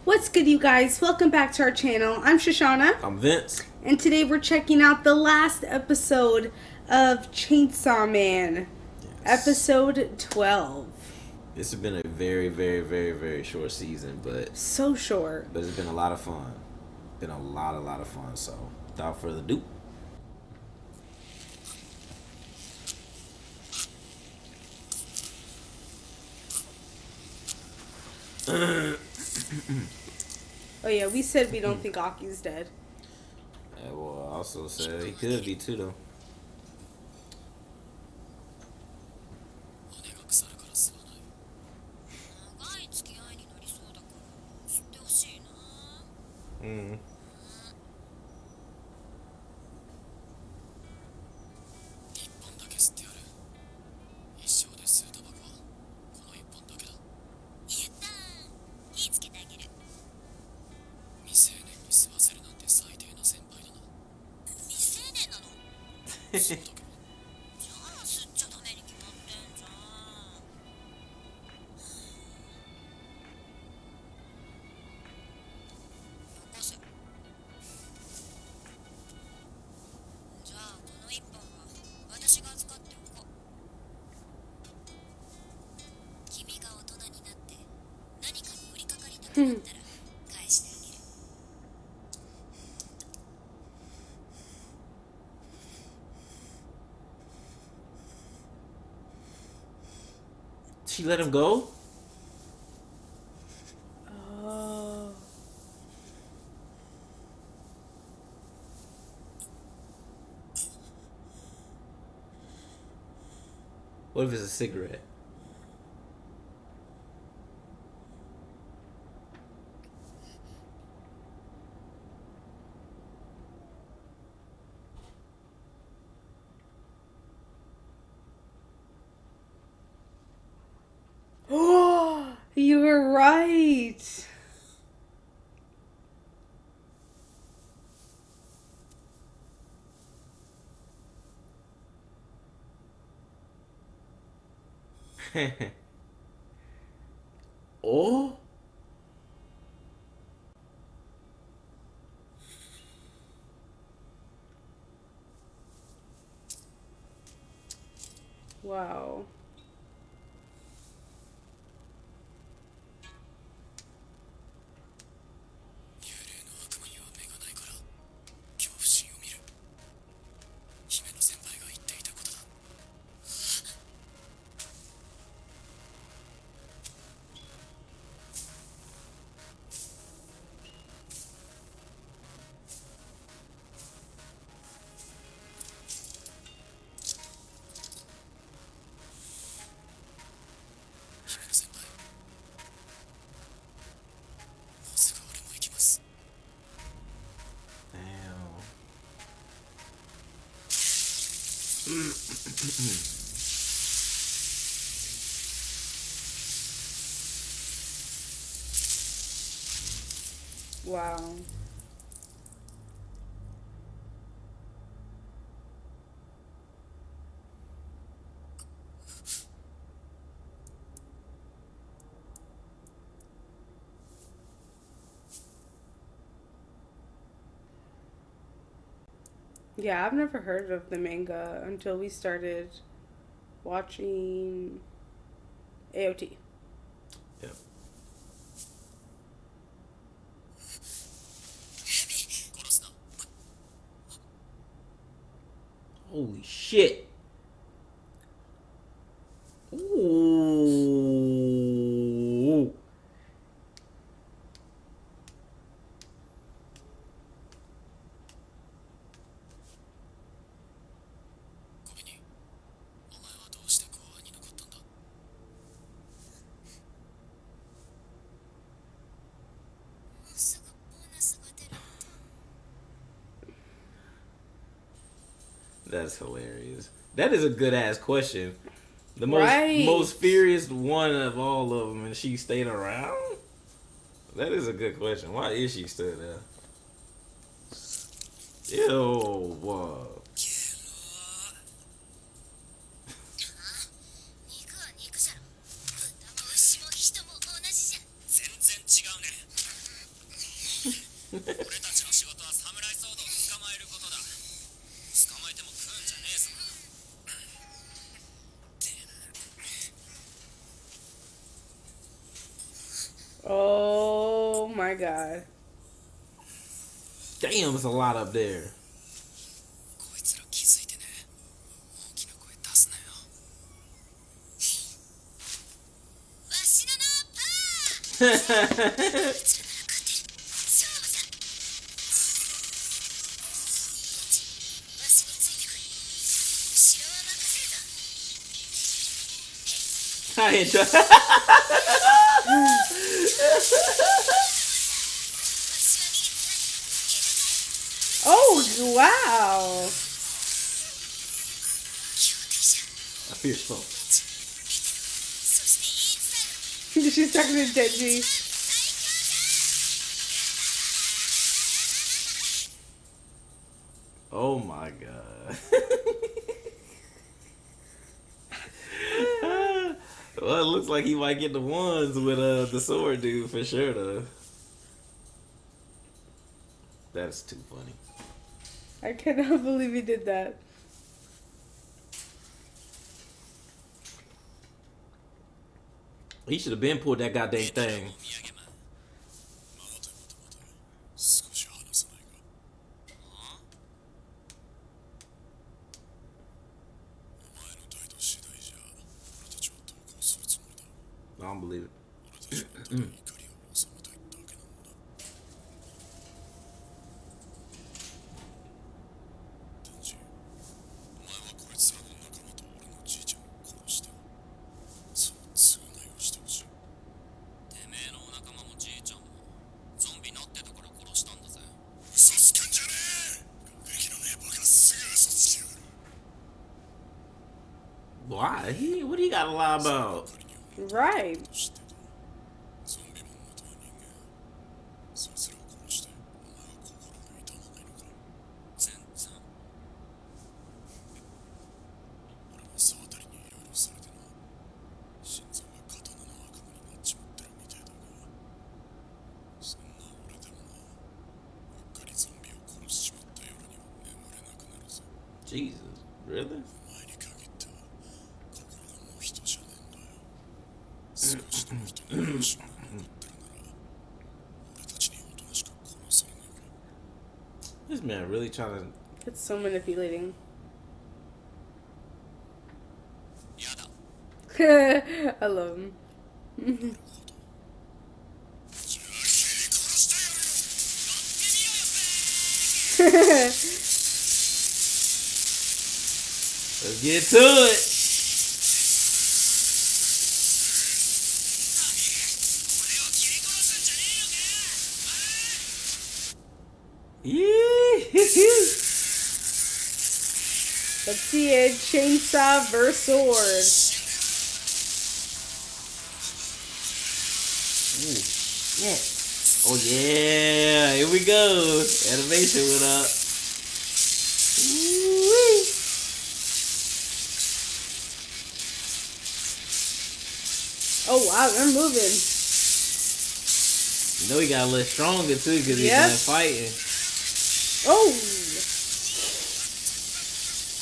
What's good, you guys? Welcome back to our channel. I'm Shoshana, I'm Vince. and today we're checking out the last episode of Chainsaw Man, Yes. episode 12. This has been a very, very, very, very short season, but So short. it's been a lot of fun. Been a lot of fun. So without further ado, Oh yeah, we said we don't think Aki's dead. well, I also said he could be too though. Mm. She let him go. Oh. What if it's a cigarette? Oh, you were right. Oh, Wow. damn. Wow. Yeah, I've never heard of the manga until we started watching AOT. Yep. Holy shit. Ooh. That's hilarious. That is a good ass question. The Right. most furious one of all of them, and she stayed around. That is a good question. Why is she still there? Ew. Oh my god. Damn, it's a lot up there. I ain't try. Oh wow. I fear so. She's talking to Denji. Oh my god. Well, it looks like he might get the ones with the sword dude for sure though. That's too funny. I cannot believe he did that. He should have been pulled that goddamn thing. I don't believe it. Why? What do you got to lie about? Right. Jesus, really? This man really trying to. It's so manipulating. I love him. Let's get to it. Let's see it. Chainsaw versus sword. Ooh, yeah. Oh yeah, here we go. Animation went up. Ooh-wee. Oh wow, they're moving. You know he got a little stronger too because he's Yep. been fighting. Oh.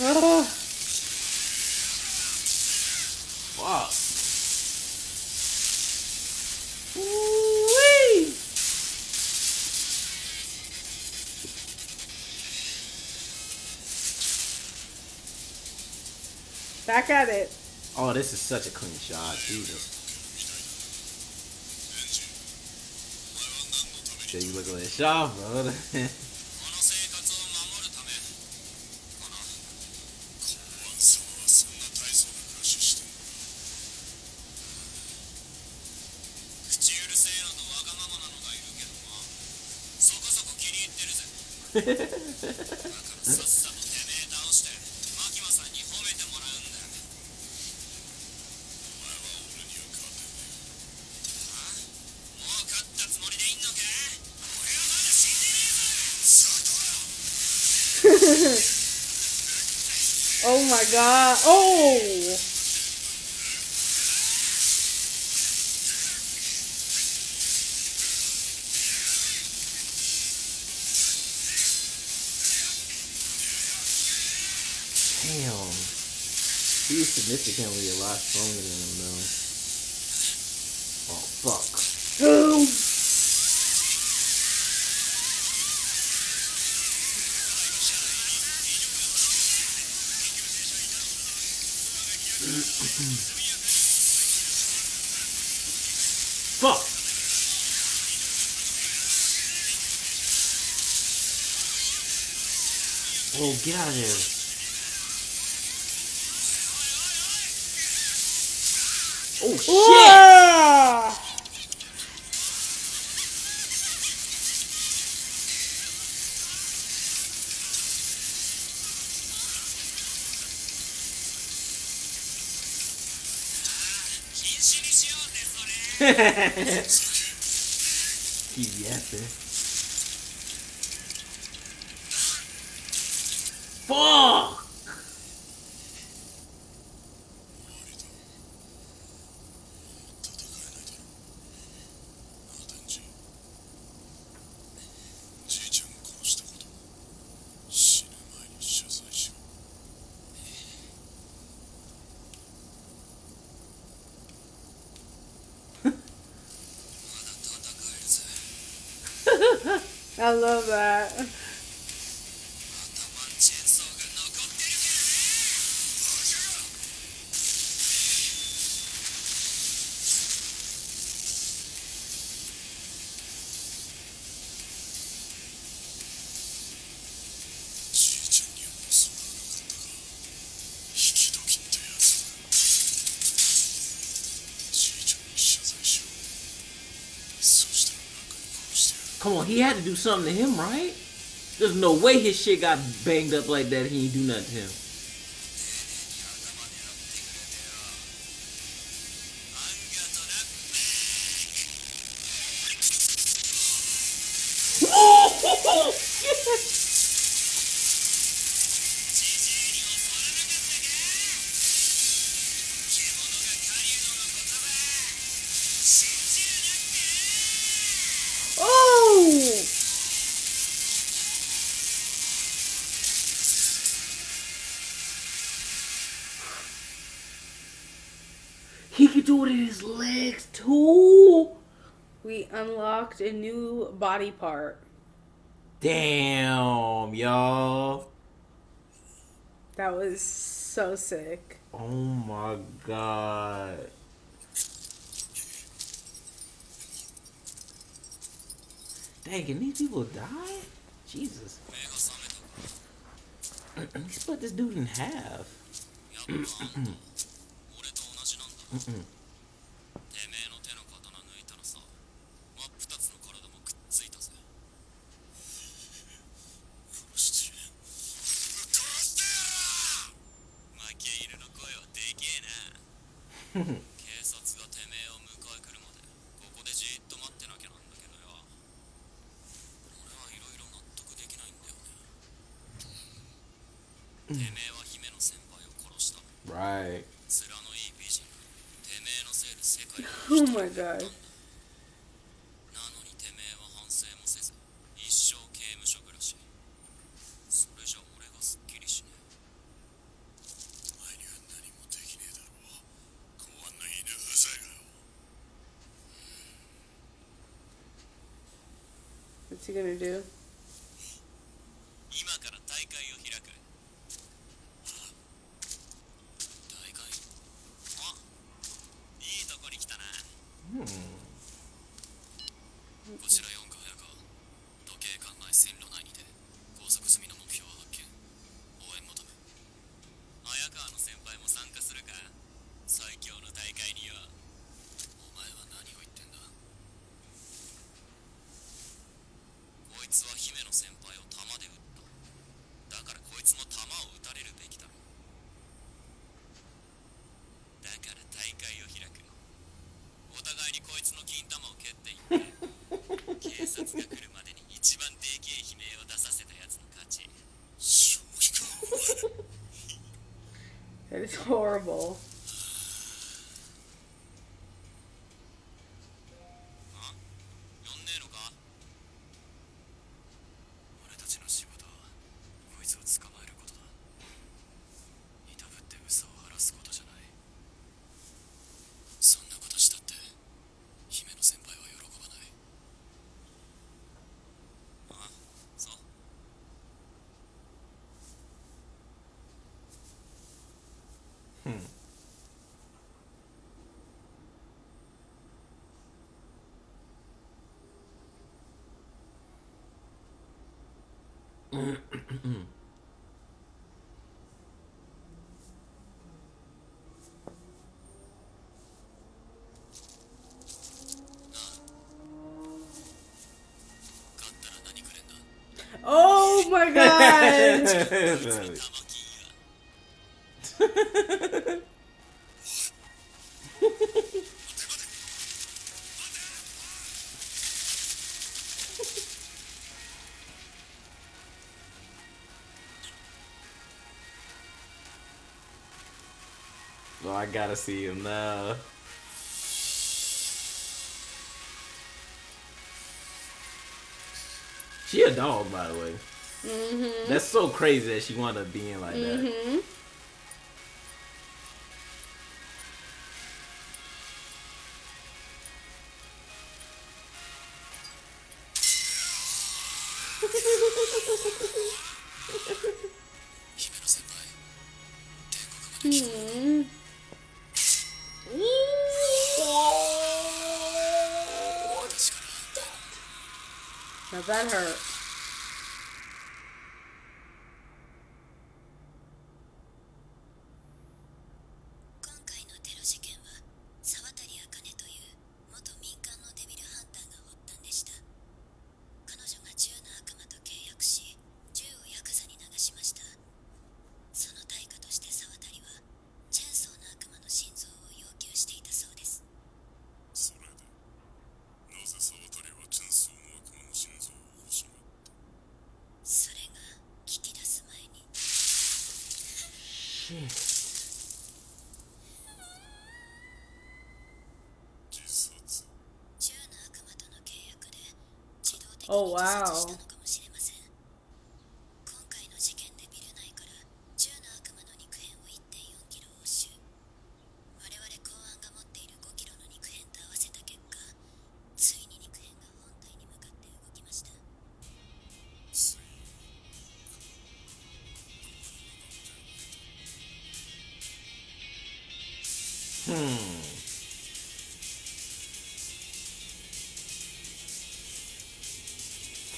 Oh. Fuck. Ooh-wee. Back at it. Oh, this is such a clean shot, Jesus. Yeah, you look like a shot, bro. Oh my god. Oh. Damn. He was significantly a lot stronger than him, though. Oh, fuck. Boom. Fuck! Oh, get out of there. Oh, shit! Whoa! Keep yapping. Fuck! I love that. Come on, he had to do something to him, right? There's no way his shit got banged up like that. He ain't do nothing to him. Oh! He could do it in his legs too. We unlocked a new body part. Damn, y'all. That was so sick. Oh my god. Dang, can these people die? Jesus. He split this dude in half. Mm-mm. てめえは姫の先輩を殺した。Right. 面のいい美人がてめえのせいで世界を Oh my god. なのにてめえは反省もせず一生刑務所暮らし。それじゃ俺がすっきりしねえ。お前には何もできねえだろう。公安の犬うざいがよ。What's he gonna do? 今から大会を開く。大会？あ、いいとこに来たな。こちら4課早川。時計館内線路内にて拘束済みの目標を発見。応援求め。早川の先輩も参加するか？最強の大会によ。お前は何を言ってんだ？こいつは姫の先輩を弾で撃った。だからこいつも弾を撃たれるべきだろ。だから大会を開く。お互いにこいつの金玉を蹴っていって警察が来るまでに一番でけえ悲鳴を出させたやつの勝ち。正気かお前。 That is horrible. あ？呼んねえのか？俺たちの仕事はこいつを捕まえることだ。Oh my god! 'Well, I gotta see him now. She a dog, by the way. That's so crazy that she wound up being like that. Hmm. Now that hurt. 今回のテロ事件は沢渡茜という元民間のデビルハンターが発端でした。彼女が銃の悪魔と契約し、銃をヤクザに流しました。その対価として沢渡はチェーンソーの悪魔の心臓を要求していたそうです。それでなぜ沢渡はチェンソーの悪魔の心臓を欲しがった？それが聞き出す前に Shit. 自殺。銃の悪魔との契約で自動的 Oh, に wow. 自殺したのかもしれません。今回の事件でビル内から銃の悪魔の肉片を 1.4 キロ押収。我々公安が持っている5キロの肉片と合わせた結果、ついに肉片が本体に向かって動きました。つい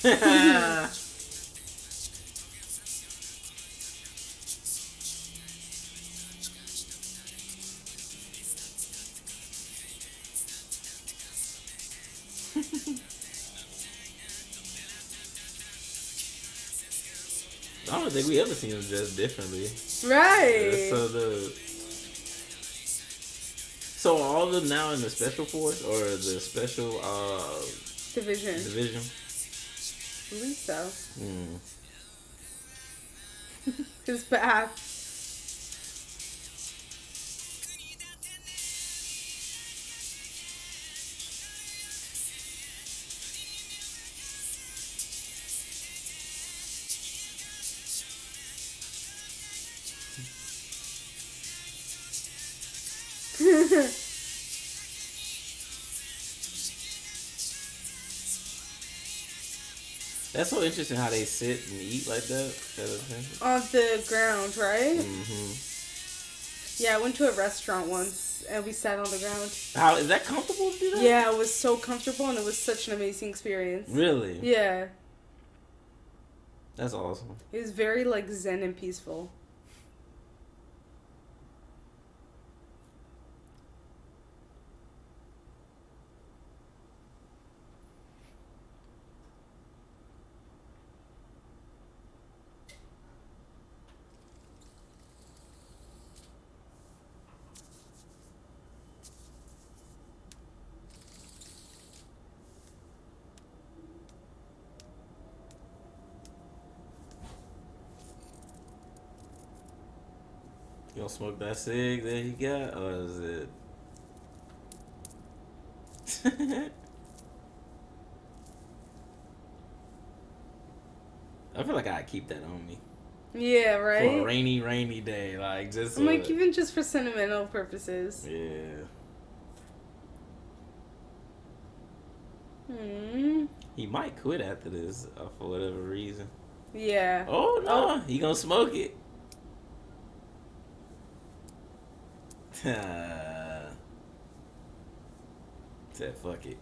I don't think we ever seen him dressed differently. Right. So all of them now in the special force or the special Division. division? I believe so. Mm. His back. That's so interesting how they sit and eat like that. On the ground, right? Mm-hmm. Yeah, I went to a restaurant once and we sat on the ground. How is that comfortable to do that? Yeah, it was so comfortable and it was such an amazing experience. Really? Yeah. That's awesome. It was very like zen and peaceful. You gonna smoke that cig that he got, or is it? I feel like I'd keep that on me Yeah, for right? a rainy day, like just. I'm like, even just for sentimental purposes. Yeah. Hmm. He might quit after this for whatever reason. Yeah. Oh no, he gonna smoke it. Said fuck it.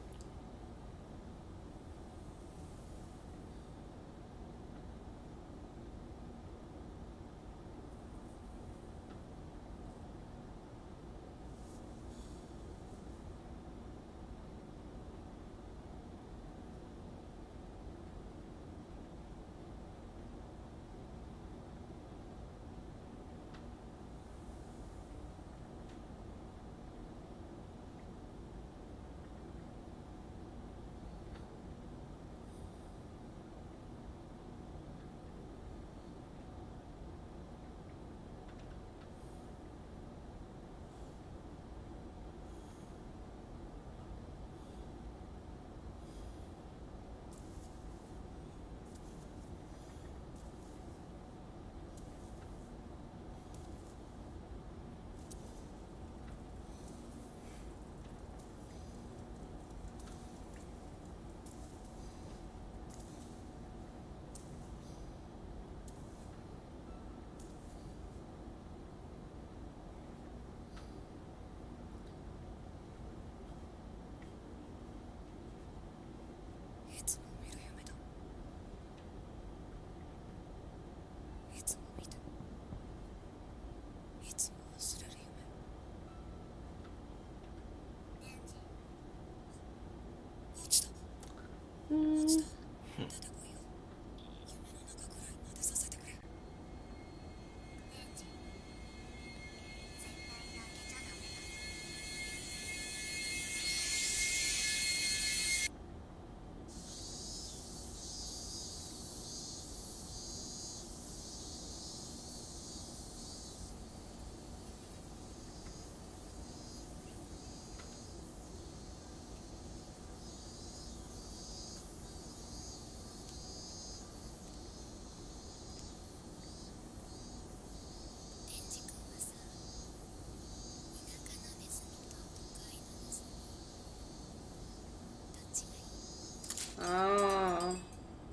Oh.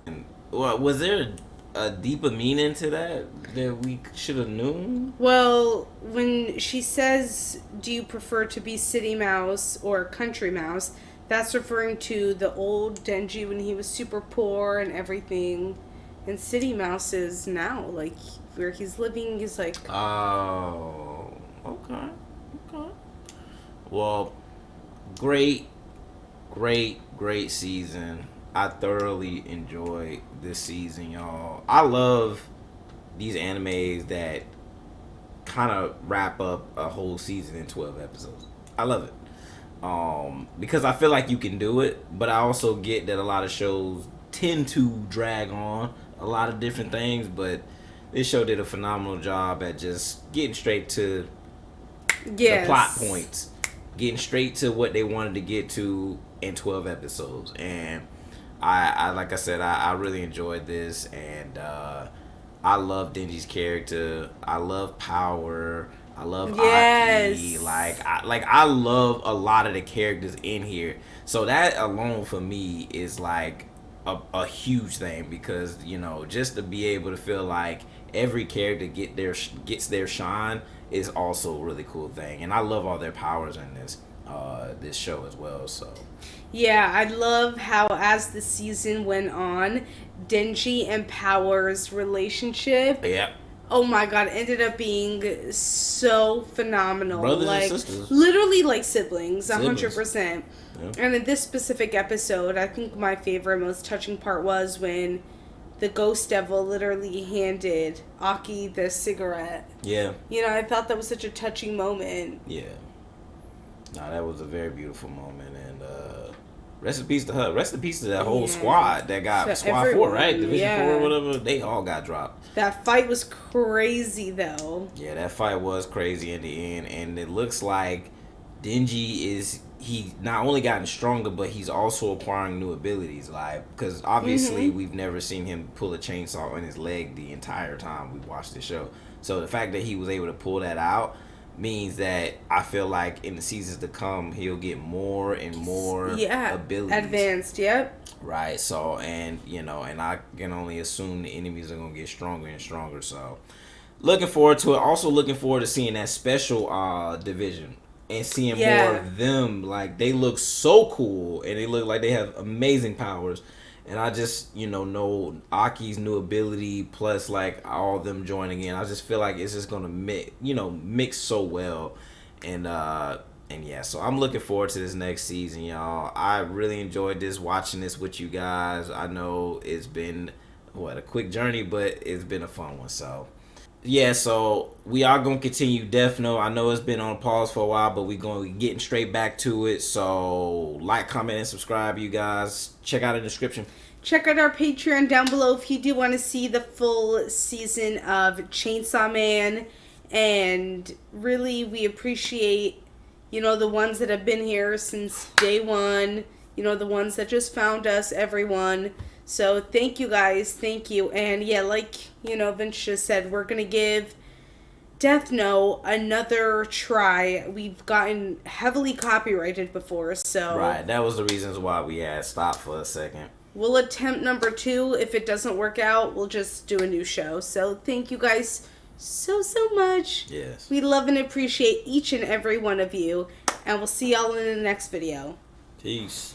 And well, was there a deeper meaning to that we should have known? Well, when she says, do you prefer to be city mouse or country mouse, that's referring to the old Denji when he was super poor and everything. And city mouse is now, like, where he's living is like... Oh, okay. Well, great season. I thoroughly enjoyed this season, y'all. I love these animes that kind of wrap up a whole season in 12 episodes. I love it. Because I feel like you can do it, but I also get that a lot of shows tend to drag on a lot of different things, but this show did a phenomenal job at just getting straight to the plot points, getting straight to what they wanted to get to in 12 episodes. And I like I said, I really enjoyed this, and I love Denji's character. I love Power. I love Aki. I love a lot of the characters in here. So that alone for me is like a huge thing, because just to be able to feel like every character gets their shine is also a really cool thing. And I love all their powers in this show as well. So yeah, I love how as the season went on, Denji and Power's relationship, oh my god, ended up being so phenomenal. Brothers like and sisters. Literally like siblings. 100%. Yeah. And in this specific episode, I think my favorite, most touching part was when the Ghost Devil literally handed Aki the cigarette. Yeah. I thought that was such a touching moment. Yeah. No, that was a very beautiful moment, and rest in peace to her. Rest in peace to that whole squad that got Squad 4, right? Division 4 or whatever. They all got dropped. That fight was crazy, though. Yeah, that fight was crazy in the end, and it looks like Denji he not only gotten stronger, but he's also acquiring new abilities. Like, because obviously we've never seen him pull a chainsaw on his leg the entire time we watched the show. So the fact that he was able to pull that out means that I feel like in the seasons to come he'll get more and more abilities. Advanced, Right. So and I can only assume the enemies are gonna get stronger and stronger. So looking forward to it. Also looking forward to seeing that special division and seeing more of them. Like, they look so cool and they look like they have amazing powers. And I just, know Aki's new ability plus, like, all of them joining in. I just feel like it's just going to mix so well. And yeah, so I'm looking forward to this next season, y'all. I really enjoyed watching this with you guys. I know it's been, a quick journey, but it's been a fun one. So, yeah, so we are going to continue Death Note. I know it's been on pause for a while, but we're going to be getting straight back to it. So, like, comment, and subscribe, you guys. Check out the description. Check out our Patreon down below if you do want to see the full season of Chainsaw Man. And really, we appreciate, the ones that have been here since day one. The ones that just found us, everyone. So, thank you guys. Thank you. And, yeah, like, Vince just said, we're going to give Death Note another try. We've gotten heavily copyrighted before, so... Right, that was the reasons why we had stopped for a second. We'll attempt number 2. If it doesn't work out, we'll just do a new show. So, thank you guys so much. Yes. We love and appreciate each and every one of you. And we'll see y'all in the next video. Peace.